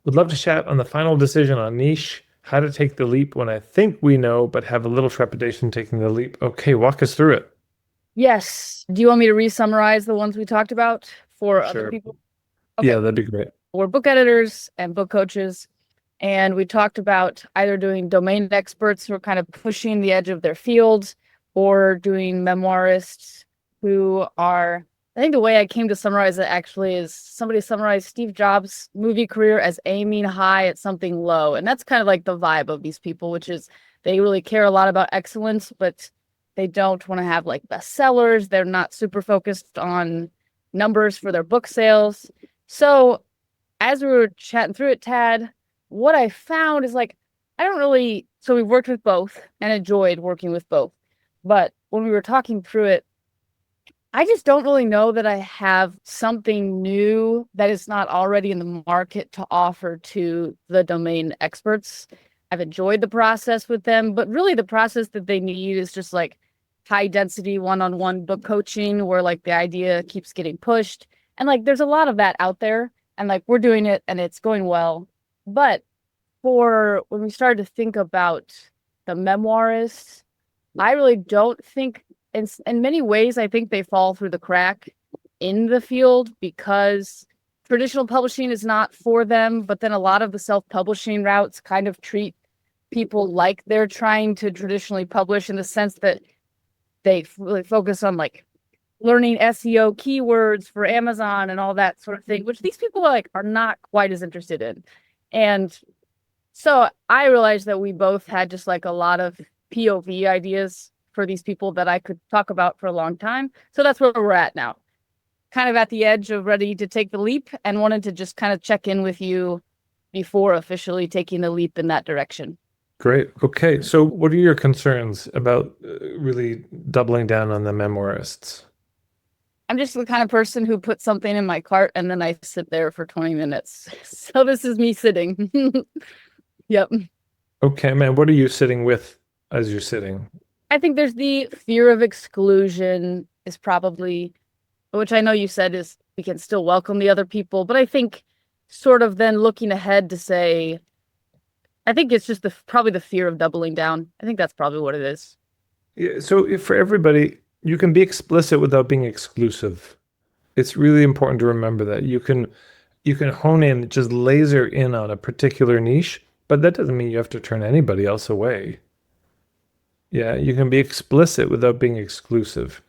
Would love to chat on the final decision on niche, how to take the leap when I think we know, but have a little trepidation taking the leap. Okay, walk us through it. Yes. Do you want me to re-summarize the ones we talked about for other Sure. people? Yeah, Okay. that'd be great. We're book editors and book coaches, and we talked about either doing domain experts who are kind of pushing the edge of their field or doing memoirists who are, I think the way I came to summarize it actually is somebody summarized Steve Jobs' movie career as aiming high at something low. And that's kind of like the vibe of these people, which is they really care a lot about excellence, but they don't want to have like bestsellers. They're not super focused on numbers for their book sales. So as we were chatting through it, Tad, what I found is like, I don't really, so we worked with both and enjoyed working with both. But when we were talking through it, I just don't really know that I have something new that is not already in the market to offer to the domain experts. I've enjoyed the process with them, but really the process that they need is just like high density one-on-one book coaching where like the idea keeps getting pushed. And like there's a lot of that out there and like we're doing it and it's going well. But for when we started to think about the memoirists, I really don't think in many ways I think they fall through the crack in the field because traditional publishing is not for them, but then a lot of the self-publishing routes kind of treat people like they're trying to traditionally publish in the sense that they really focus on like learning SEO keywords for Amazon and all that sort of thing, which these people like are not quite as interested in. And so I realized that we both had just like a lot of POV ideas for these people that I could talk about for a long time. So that's where we're at now. Kind of at the edge of ready to take the leap and wanted to just kind of check in with you before officially taking the leap in that direction. Great. Okay, so what are your concerns about really doubling down on the memoirists? I'm just the kind of person who puts something in my cart and then I sit there for 20 minutes. So this is me sitting. Yep. Okay, man, what are you sitting with as you're sitting? I think there's the fear of exclusion is probably, which I know you said is we can still welcome the other people, but I think sort of then looking ahead to say, I think it's just probably the fear of doubling down. I think that's probably what it is. Yeah, so if for everybody, you can be explicit without being exclusive. It's really important to remember that you can hone in, just laser in on a particular niche, but that doesn't mean you have to turn anybody else away. Yeah, you can be explicit without being exclusive.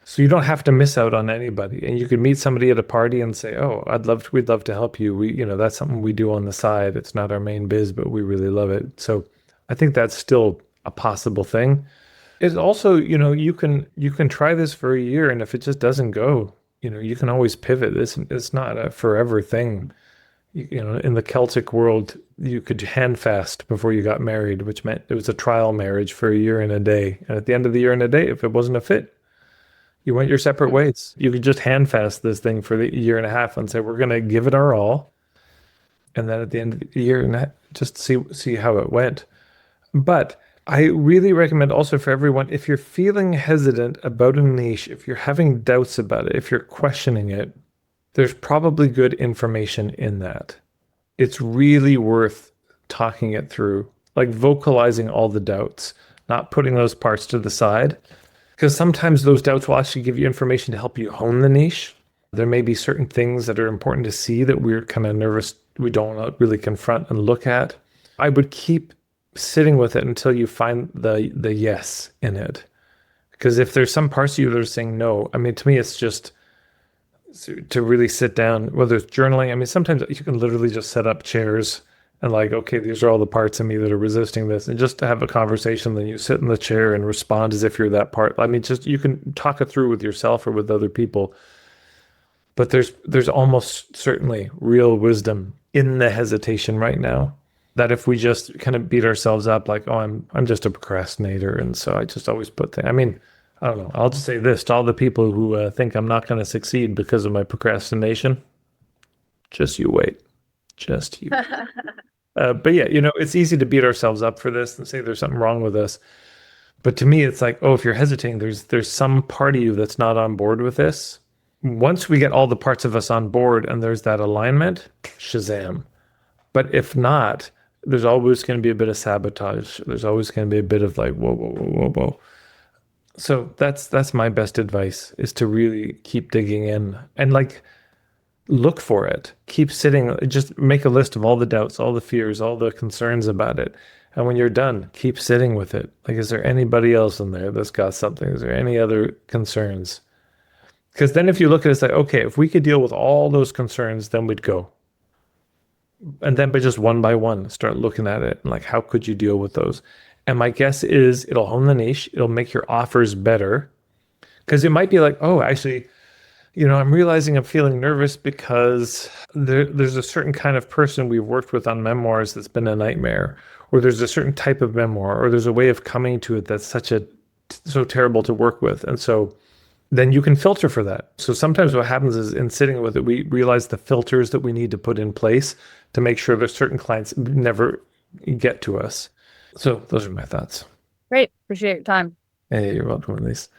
So you don't have to miss out on anybody. And you could meet somebody at a party and say, "Oh, we'd love to help you. That's something we do on the side. It's not our main biz, but we really love it." So I think that's still a possible thing. It's also, you can try this for a year, and if it just doesn't go, you can always pivot. It's not a forever thing. In the Celtic world, you could hand fast before you got married, which meant it was a trial marriage for a year and a day. And at the end of the year and a day, if it wasn't a fit, you went your separate ways. You could just hand fast this thing for the year and a half and say, we're going to give it our all. And then at the end of the year and just see how it went. But I really recommend also for everyone, if you're feeling hesitant about a niche, if you're having doubts about it, if you're questioning it, there's probably good information in that. It's really worth talking it through, like vocalizing all the doubts, not putting those parts to the side. Because sometimes those doubts will actually give you information to help you hone the niche. There may be certain things that are important to see that we're kind of nervous, we don't really confront and look at. I would keep sitting with it until you find the yes in it. Because if there's some parts of you that are saying no, I mean, to me, it's just to really sit down, whether it's journaling. I mean, sometimes you can literally just set up chairs and like, okay, these are all the parts of me that are resisting this. And just to have a conversation, then you sit in the chair and respond as if you're that part. I mean, just you can talk it through with yourself or with other people. But there's almost certainly real wisdom in the hesitation right now. That if we just kind of beat ourselves up like, oh, I'm just a procrastinator, and so I just always put things. I mean, I don't know. I'll just say this to all the people who think I'm not going to succeed because of my procrastination. Just you wait. Just you. But yeah, it's easy to beat ourselves up for this and say there's something wrong with us. But to me, it's like, oh, if you're hesitating, there's some part of you that's not on board with this. Once we get all the parts of us on board and there's that alignment, Shazam. But if not, there's always going to be a bit of sabotage. There's always going to be a bit of like, whoa, whoa, whoa, whoa, whoa. So that's my best advice is to really keep digging in and like look for it. Keep sitting, just make a list of all the doubts, all the fears, all the concerns about it. And when you're done, keep sitting with it. Like, is there anybody else in there that's got something? Is there any other concerns? Because then if you look at it, it's like, okay, if we could deal with all those concerns, then we'd go. And then, but just one by one, start looking at it and like, how could you deal with those? And my guess is it'll hone the niche, it'll make your offers better. Because it might be like, oh, actually, I'm realizing I'm feeling nervous because there's a certain kind of person we've worked with on memoirs that's been a nightmare, or there's a certain type of memoir, or there's a way of coming to it that's so terrible to work with. And so then you can filter for that. So sometimes what happens is in sitting with it, we realize the filters that we need to put in place to make sure that certain clients never get to us. So those are my thoughts. Great. Appreciate your time. Hey, you're welcome, Elise.